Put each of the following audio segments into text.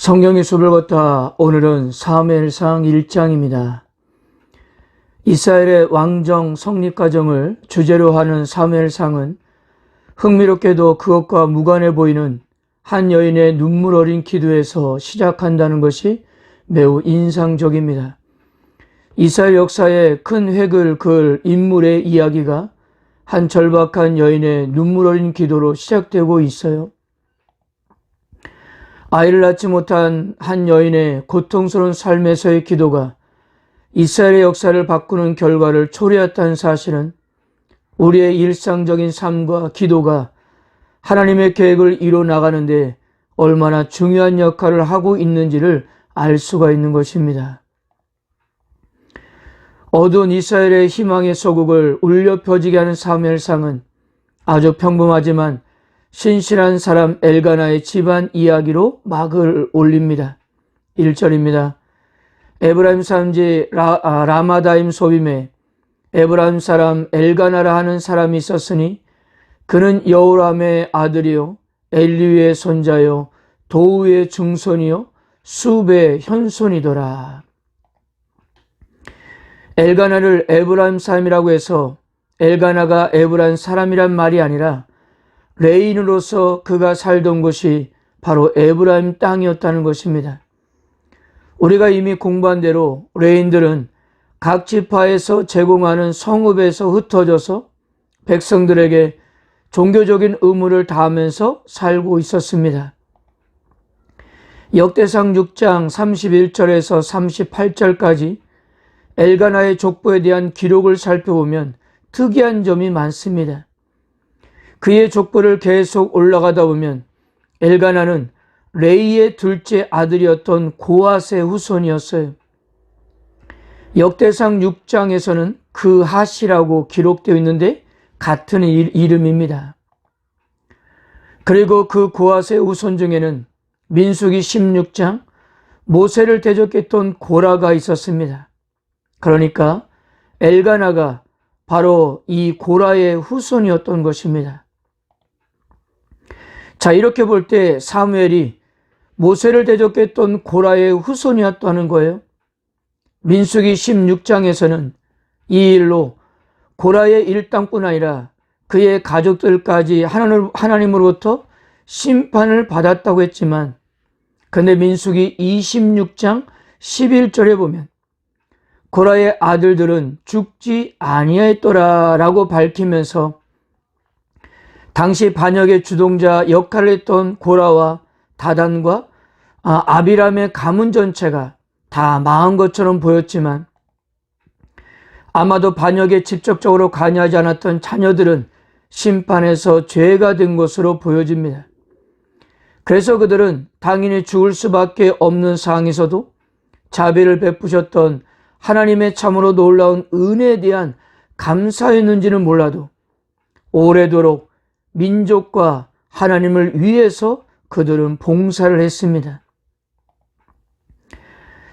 성경의 숲을 걷다. 오늘은 사무엘상 1장입니다. 이스라엘의 왕정 성립 과정을 주제로 하는 사무엘상은 흥미롭게도 그것과 무관해 보이는 한 여인의 눈물 어린 기도에서 시작한다는 것이 매우 인상적입니다. 이스라엘 역사에 큰 획을 그을 인물의 이야기가 한 절박한 여인의 눈물 어린 기도로 시작되고 있어요. 아이를 낳지 못한 한 여인의 고통스러운 삶에서의 기도가 이스라엘의 역사를 바꾸는 결과를 초래했다는 사실은 우리의 일상적인 삶과 기도가 하나님의 계획을 이뤄 나가는데 얼마나 중요한 역할을 하고 있는지를 알 수가 있는 것입니다. 어두운 이스라엘의 희망의 소국을 울려 펴지게 하는 사무엘상은 아주 평범하지만 신실한 사람 엘가나의 집안 이야기로 막을 올립니다. 1절입니다. 에브라임 산지 라마다임 소빔에 에브라임 사람 엘가나라 하는 사람이 있었으니 그는 여호람의 아들이요 엘리우의 손자요 도우의 증손이요 수베의 현손이더라. 엘가나를 에브라임 사람이라고 해서 엘가나가 에브라임 사람이란 말이 아니라 레인으로서 그가 살던 곳이 바로 에브라임 땅이었다는 것입니다. 우리가 이미 공부한 대로 레인들은 각 지파에서 제공하는 성읍에서 흩어져서 백성들에게 종교적인 의무를 다하면서 살고 있었습니다. 역대상 6장 31절에서 38절까지 엘가나의 족보에 대한 기록을 살펴보면 특이한 점이 많습니다. 그의 족보를 계속 올라가다 보면 엘가나는 레이의 둘째 아들이었던 고앗의 후손이었어요. 역대상 6장에서는 그 핫이라고 기록되어 있는데 같은 이름입니다. 그리고 그 고앗의 후손 중에는 민수기 16장 모세를 대적했던 고라가 있었습니다. 그러니까 엘가나가 바로 이 고라의 후손이었던 것입니다. 자, 이렇게 볼 때 사무엘이 모세를 대적했던 고라의 후손이었다는 거예요. 민수기 16장에서는 이 일로 고라의 일당뿐 아니라 그의 가족들까지 하나님으로부터 심판을 받았다고 했지만 근데 민수기 26장 11절에 보면 고라의 아들들은 죽지 아니하였더라 라고 밝히면서 당시 반역의 주동자 역할을 했던 고라와 다단과 아비람의 가문 전체가 다 망한 것처럼 보였지만 아마도 반역에 직접적으로 관여하지 않았던 자녀들은 심판에서 죄가 된 것으로 보여집니다. 그래서 그들은 당연히 죽을 수밖에 없는 상황에서도 자비를 베푸셨던 하나님의 참으로 놀라운 은혜에 대한 감사였는지는 몰라도 오래도록 민족과 하나님을 위해서 그들은 봉사를 했습니다.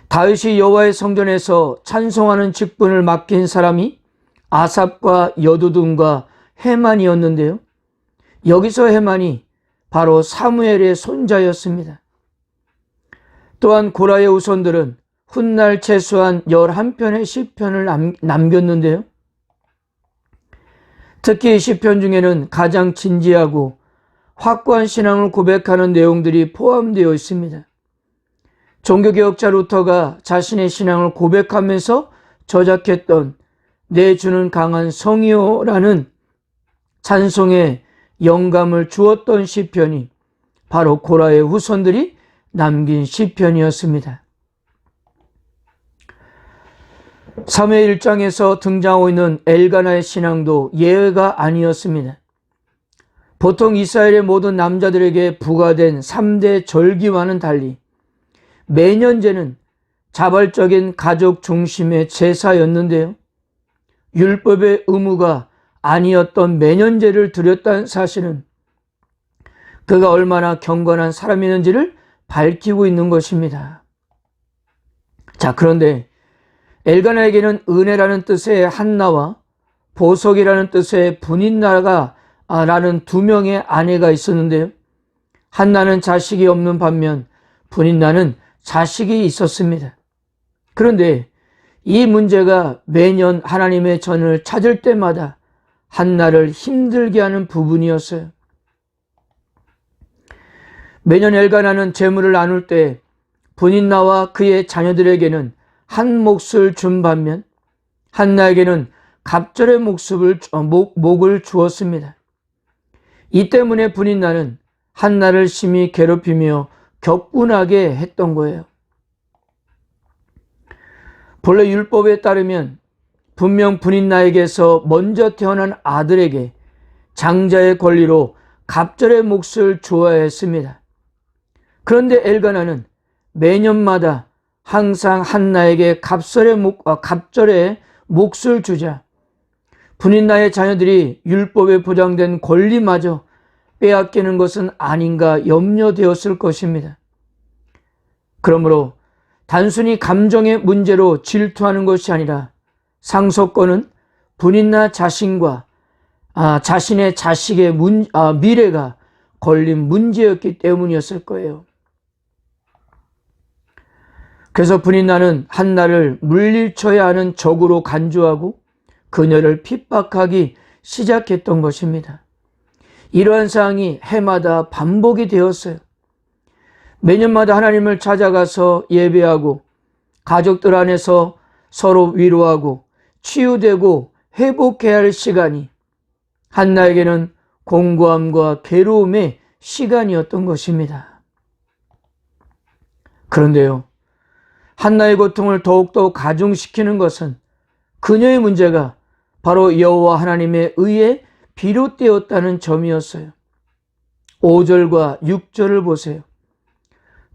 다윗이 여호와의 성전에서 찬송하는 직분을 맡긴 사람이 아삽과 여두둔과 헤만이었는데요. 여기서 헤만이 바로 사무엘의 손자였습니다. 또한 고라의 후손들은 훗날 최소한 11편의 시편을 남겼는데요. 특히 시편 중에는 가장 진지하고 확고한 신앙을 고백하는 내용들이 포함되어 있습니다. 종교개혁자 루터가 자신의 신앙을 고백하면서 저작했던 내 주는 강한 성이요라는 찬송에 영감을 주었던 시편이 바로 고라의 후손들이 남긴 시편이었습니다. 사무엘 1장에서 등장하고 있는 엘가나의 신앙도 예외가 아니었습니다. 보통 이스라엘의 모든 남자들에게 부과된 3대 절기와는 달리 매년제는 자발적인 가족 중심의 제사였는데요. 율법의 의무가 아니었던 매년제를 드렸다는 사실은 그가 얼마나 경건한 사람이었는지를 밝히고 있는 것입니다. 자, 그런데 엘가나에게는 은혜라는 뜻의 한나와 보석이라는 뜻의 분인나가 라는 두 명의 아내가 있었는데요. 한나는 자식이 없는 반면 분인나는 자식이 있었습니다. 그런데 이 문제가 매년 하나님의 전을 찾을 때마다 한나를 힘들게 하는 부분이었어요. 매년 엘가나는 재물을 나눌 때 분인나와 그의 자녀들에게는 한 몫을 준 반면 한나에게는 갑절의 목을 주었습니다. 이 때문에 분인나는 한나를 심히 괴롭히며 격분하게 했던 거예요. 본래 율법에 따르면 분명 분인나에게서 먼저 태어난 아들에게 장자의 권리로 갑절의 몫을 주어야 했습니다. 그런데 엘가나는 매년마다 항상 한나에게 갑절의 몫을 주자 분인나의 자녀들이 율법에 보장된 권리마저 빼앗기는 것은 아닌가 염려되었을 것입니다. 그러므로 단순히 감정의 문제로 질투하는 것이 아니라 상속권은 분인나 자신과 자신의 자식의 미래가 걸린 문제였기 때문이었을 거예요. 그래서 분인나는 한나를 물리쳐야 하는 적으로 간주하고 그녀를 핍박하기 시작했던 것입니다. 이러한 사항이 해마다 반복이 되었어요. 매년마다 하나님을 찾아가서 예배하고 가족들 안에서 서로 위로하고 치유되고 회복해야 할 시간이 한나에게는 공고함과 괴로움의 시간이었던 것입니다. 그런데요, 한나의 고통을 더욱더 가중시키는 것은 그녀의 문제가 바로 여호와 하나님에 의해 비롯되었다는 점이었어요. 5절과 6절을 보세요.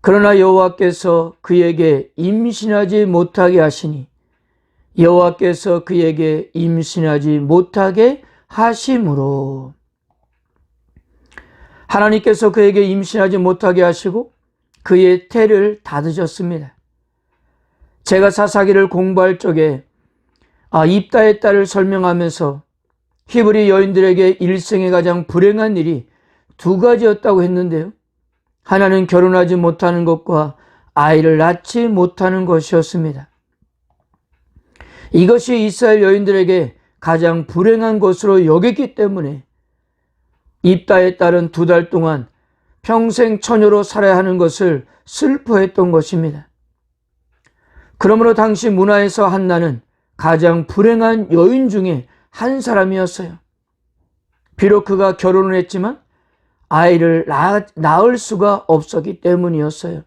그러나 여호와께서 그에게 임신하지 못하게 하시니 여호와께서 그에게 임신하지 못하게 하심으로 하나님께서 그에게 임신하지 못하게 하시고 그의 태를 닫으셨습니다. 제가 사사기를 공부할 적에 입다의 딸을 설명하면서 히브리 여인들에게 일생에 가장 불행한 일이 두 가지였다고 했는데요. 하나는 결혼하지 못하는 것과 아이를 낳지 못하는 것이었습니다. 이것이 이스라엘 여인들에게 가장 불행한 것으로 여겼기 때문에 입다의 딸은 2달 동안 평생 처녀로 살아야 하는 것을 슬퍼했던 것입니다. 그러므로 당시 문화에서 한나는 가장 불행한 여인 중에 한 사람이었어요. 비록 그가 결혼을 했지만 아이를 낳을 수가 없었기 때문이었어요.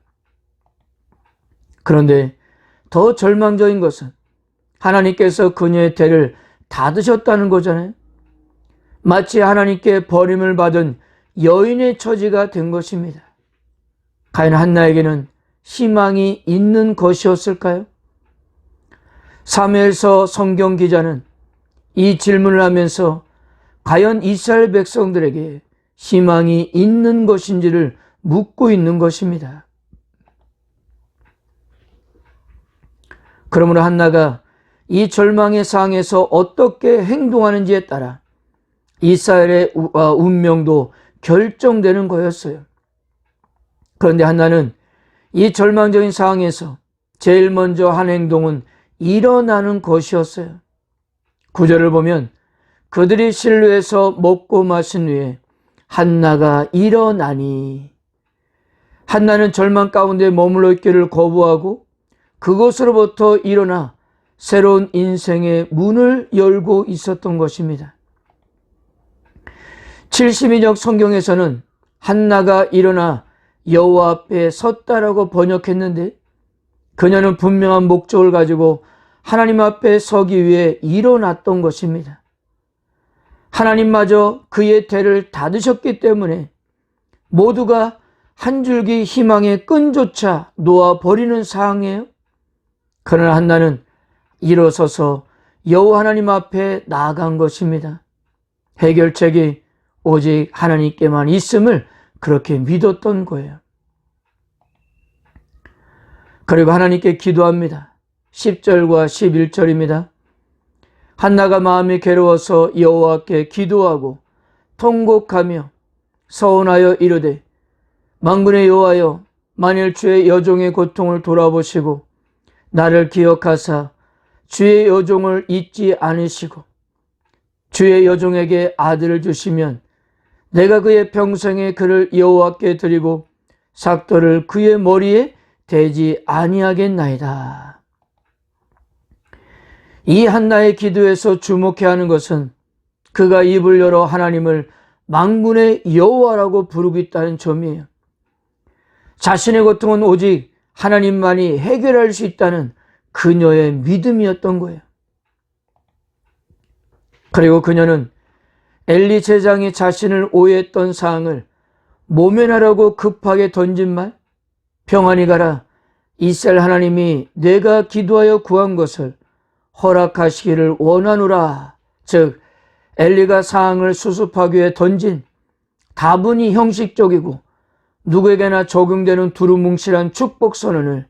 그런데 더 절망적인 것은 하나님께서 그녀의 태를 닫으셨다는 거잖아요. 마치 하나님께 버림을 받은 여인의 처지가 된 것입니다. 과연 한나에게는 희망이 있는 것이었을까요? 사무엘서 성경 기자는 이 질문을 하면서 과연 이스라엘 백성들에게 희망이 있는 것인지를 묻고 있는 것입니다. 그러므로 한나가 이 절망의 상황에서 어떻게 행동하는지에 따라 이스라엘의 운명도 결정되는 거였어요. 그런데 한나는 이 절망적인 상황에서 제일 먼저 한 행동은 일어나는 것이었어요. 9절을 보면 그들이 실로에서 먹고 마신 후에 한나가 일어나니, 한나는 절망 가운데 머물러 있기를 거부하고 그곳으로부터 일어나 새로운 인생의 문을 열고 있었던 것입니다. 72적 성경에서는 한나가 일어나 여호와 앞에 섰다라고 번역했는데 그녀는 분명한 목적을 가지고 하나님 앞에 서기 위해 일어났던 것입니다. 하나님마저 그의 태를 닫으셨기 때문에 모두가 한 줄기 희망의 끈조차 놓아버리는 상황이에요. 그러나 한나는 일어서서 여호와 하나님 앞에 나아간 것입니다. 해결책이 오직 하나님께만 있음을 그렇게 믿었던 거예요. 그리고 하나님께 기도합니다. 10절과 11절입니다. 한나가 마음이 괴로워서 여호와께 기도하고 통곡하며 서원하여 이르되 만군의 여호와여, 만일 주의 여종의 고통을 돌아보시고 나를 기억하사 주의 여종을 잊지 않으시고 주의 여종에게 아들을 주시면 내가 그의 평생에 그를 여호와께 드리고 삭도를 그의 머리에 대지 아니하겠나이다. 이 한나의 기도에서 주목해야 하는 것은 그가 입을 열어 하나님을 만군의 여호와라고 부르고 있다는 점이에요. 자신의 고통은 오직 하나님만이 해결할 수 있다는 그녀의 믿음이었던 거예요. 그리고 그녀는 엘리 제장이 자신을 오해했던 사항을 모면하라고 급하게 던진 말, 평안히 가라, 이스라엘 하나님이 내가 기도하여 구한 것을 허락하시기를 원하노라. 즉 엘리가 사항을 수습하기 위해 던진 다분히 형식적이고 누구에게나 적용되는 두루뭉실한 축복 선언을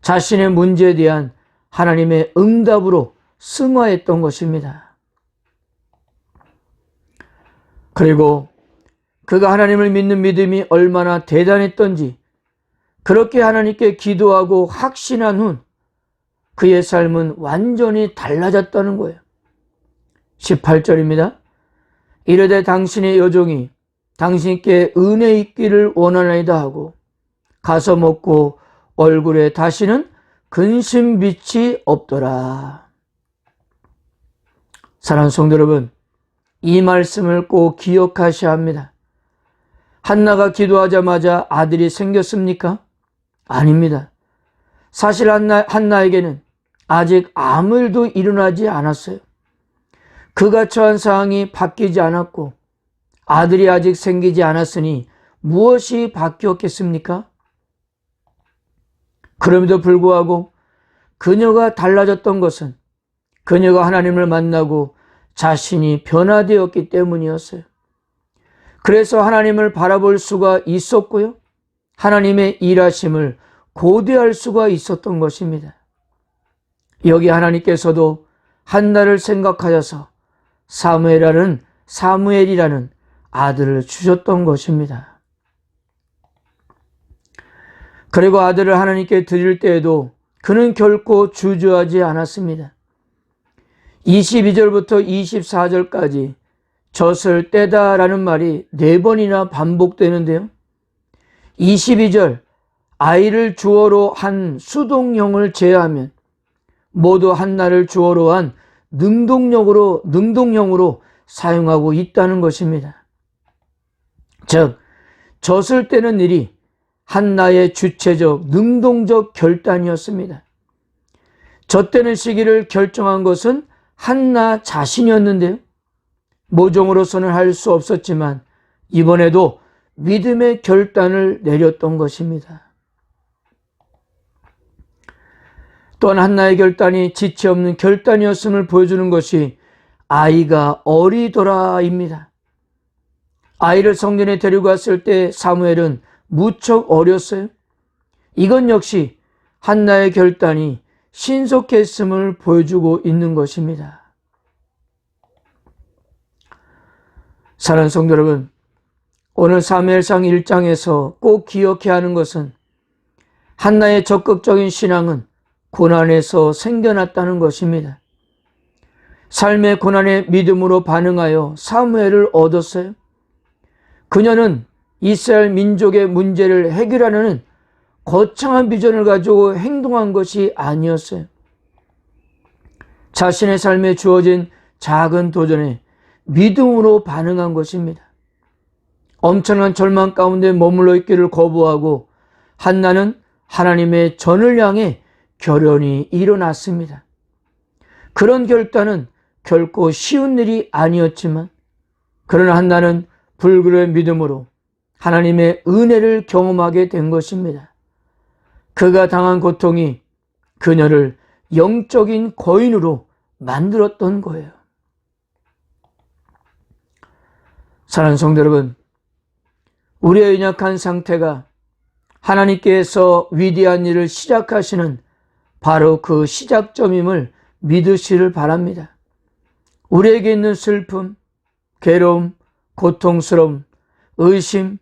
자신의 문제에 대한 하나님의 응답으로 승화했던 것입니다. 그리고 그가 하나님을 믿는 믿음이 얼마나 대단했던지 그렇게 하나님께 기도하고 확신한 후 그의 삶은 완전히 달라졌다는 거예요. 18절입니다. 이르되 당신의 여종이 당신께 은혜 있기를 원하나이다 하고 가서 먹고 얼굴에 다시는 근심빛이 없더라. 사랑하는 성도 여러분, 이 말씀을 꼭 기억하셔야 합니다. 한나가 기도하자마자 아들이 생겼습니까? 아닙니다. 사실 한나에게는 아직 아무 일도 일어나지 않았어요. 그가 처한 상황이 바뀌지 않았고 아들이 아직 생기지 않았으니 무엇이 바뀌었겠습니까? 그럼에도 불구하고 그녀가 달라졌던 것은 그녀가 하나님을 만나고 자신이 변화되었기 때문이었어요. 그래서 하나님을 바라볼 수가 있었고요. 하나님의 일하심을 고대할 수가 있었던 것입니다. 여기 하나님께서도 한나를 생각하셔서 사무엘이라는 아들을 주셨던 것입니다. 그리고 아들을 하나님께 드릴 때에도 그는 결코 주저하지 않았습니다. 22절부터 24절까지 젖을 떼다라는 말이 4번이나 반복되는데요. 22절 아이를 주어로 한 수동형을 제외하면 모두 한나를 주어로 한 능동형으로 사용하고 있다는 것입니다. 즉 젖을 떼는 일이 한나의 주체적 능동적 결단이었습니다. 젖떼는 시기를 결정한 것은 한나 자신이었는데요. 모종으로서는 할 수 없었지만 이번에도 믿음의 결단을 내렸던 것입니다. 또한 한나의 결단이 지체 없는 결단이었음을 보여주는 것이 아이가 어리더라입니다. 아이를 성전에 데리고 갔을 때 사무엘은 무척 어렸어요. 이건 역시 한나의 결단이 신속했음을 보여주고 있는 것입니다. 사랑하는 성도 여러분, 오늘 사무엘상 1장에서 꼭 기억해야 하는 것은 한나의 적극적인 신앙은 고난에서 생겨났다는 것입니다. 삶의 고난에 믿음으로 반응하여 사무엘을 얻었어요. 그녀는 이스라엘 민족의 문제를 해결하는 거창한 비전을 가지고 행동한 것이 아니었어요. 자신의 삶에 주어진 작은 도전에 믿음으로 반응한 것입니다. 엄청난 절망 가운데 머물러 있기를 거부하고 한나는 하나님의 전을 향해 결연히 일어났습니다. 그런 결단은 결코 쉬운 일이 아니었지만 그러나 한나는 불굴의 믿음으로 하나님의 은혜를 경험하게 된 것입니다. 그가 당한 고통이 그녀를 영적인 거인으로 만들었던 거예요. 사랑하는 성도 여러분, 우리의 연약한 상태가 하나님께서 위대한 일을 시작하시는 바로 그 시작점임을 믿으시길 바랍니다. 우리에게 있는 슬픔, 괴로움, 고통스러움, 의심,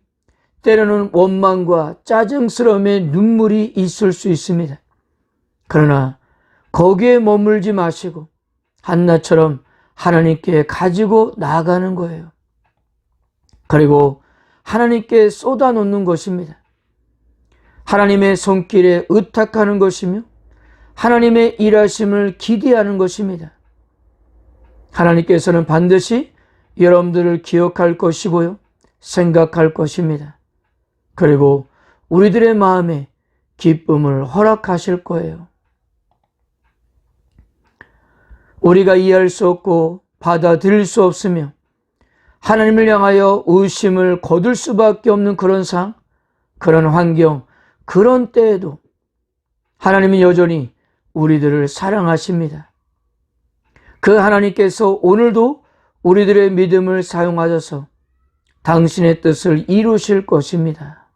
때로는 원망과 짜증스러움의 눈물이 있을 수 있습니다. 그러나 거기에 머물지 마시고 한나처럼 하나님께 가지고 나아가는 거예요. 그리고 하나님께 쏟아놓는 것입니다. 하나님의 손길에 의탁하는 것이며 하나님의 일하심을 기대하는 것입니다. 하나님께서는 반드시 여러분들을 기억할 것이고요, 생각할 것입니다. 그리고 우리들의 마음에 기쁨을 허락하실 거예요. 우리가 이해할 수 없고 받아들일 수 없으며 하나님을 향하여 의심을 거둘 수밖에 없는 그런 상황, 그런 환경, 그런 때에도 하나님은 여전히 우리들을 사랑하십니다. 그 하나님께서 오늘도 우리들의 믿음을 사용하셔서 당신의 뜻을 이루실 것입니다.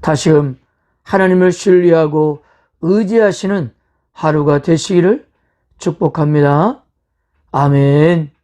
다시금 하나님을 신뢰하고 의지하시는 하루가 되시기를 축복합니다. 아멘.